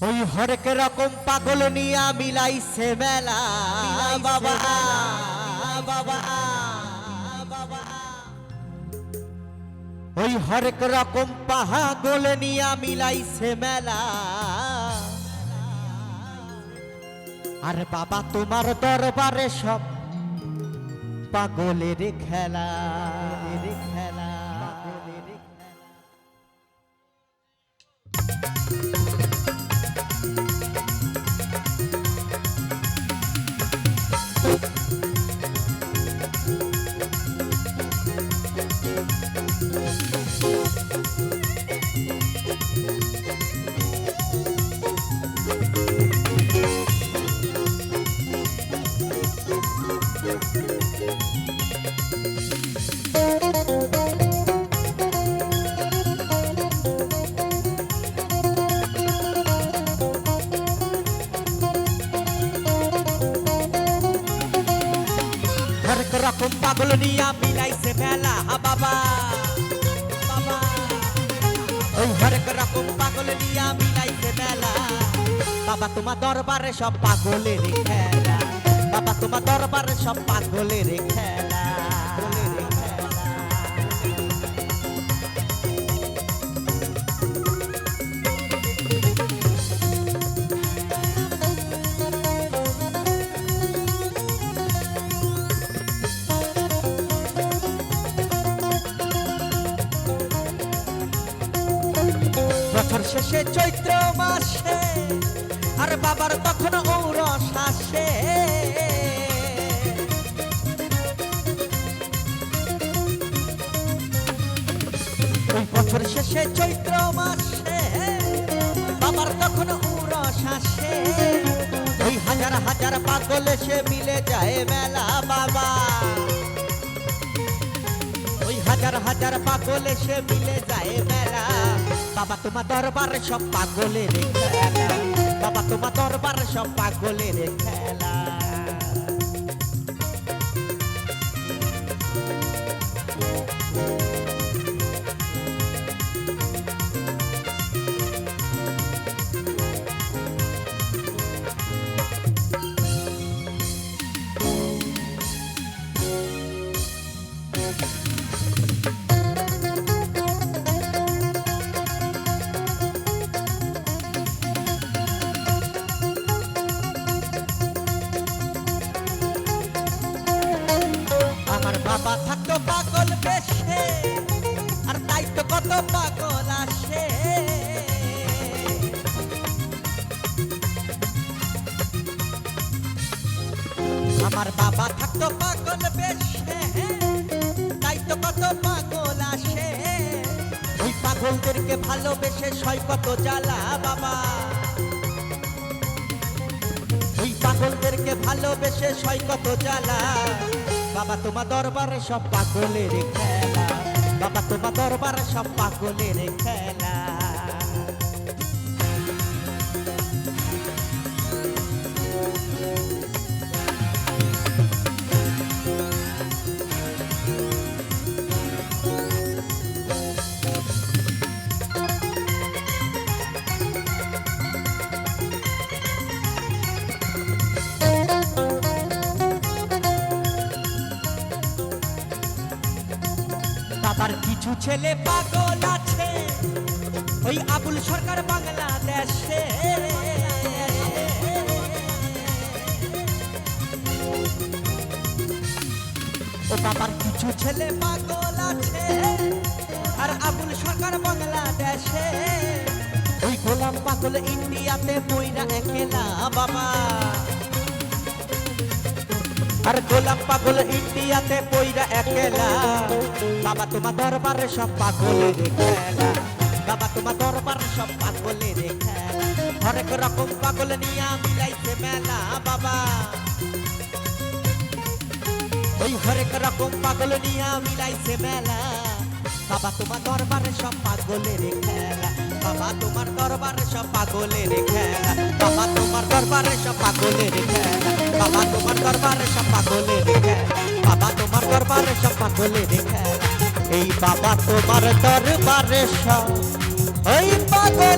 ওই হরেক রকম পাগল নিয়া মিলাইছে মেলা বাবা বাবা বাবা। ওই হরেক রকম পাগল নিয়া মিলাইছে মেলা। আর বাবা তোমার দরবারে সব পাগলের খেলা খেলা। হরেক রকম পাগল নিয়া মিলাইছে মেলা বাবা বাবা। ওই হরেক রকম পাগল নিয়া মিলাইছে মেলা। বাবা তোমার দরবারে সব পাগলের খেলা। বাবা তোমার দরবারে সব পাগলের খেলা। বছর শেষে চৈত্র মাসে আর বাবার তখন ঔরস আসে। ওই বছর শেষে চৈত্র মাসে বাবার তখন ঔরস আসে। ওই হাজার হাজার পাগল সে মিলে যায় মেলা বাবা। ওই হাজার হাজার পাগল সে মিলে যায় মেলা। বাবা তোমার দরবারে সব পাগলের খেলা। বাবা তোমার দরবারে সব পাগলের খেলা। বাবা থাকতো পাগল বেশে আর তাই তো কত পাগল আসে। আমার বাবা থাকতো পাগল বেশে তাই তো কত পাগল আসে। ওই পাগলদেরকে ভালোবেসে সয় কত জ্বালা বাবা। ওই পাগলদেরকে ভালোবেসে সয় কত জ্বালা। বাবা তোমার দরবারে সব পাগলের খেলা। বাবা তোমার দরবারে সব পাগলের খেলা। বাবার কিছু ছেলে পাগল আছে ওই আবুল সরকার বাংলাদেশে। ও বাবার কিছু ছেলে পাগল আছে আর আবুল সরকার বাংলাদেশে। ওই গোলাম পাগল ইন্ডিয়াতে মইরা একলা বাবা। আর গোলাম পাগল ইন্ডিয়াতে পইরা একলা। বাবা তোমার দরবারে সব পাগলের খেলা। বাবা তোমার দরবারে সব পাগলের খেলা। হরেক রকম পাগল নিয়া মিলাইছে মেলা বাবা। ওই হরেক রকম পাগল নিয়া মিলাইছে মেলা। বাবা তোমার দরবারে সব পাগলের খেলা। বাবা তোমার দরবারে সব পাগলের খেলা। বাবা তোমার দরবারে সব পাগলের খেলা। বাবা তোমার দরবারে সব পাগলের খেলা। বাবা তোমার দরবারে সব পাগলের খেলা। এই বাবা তোমার দরবারে সব ওই পাগল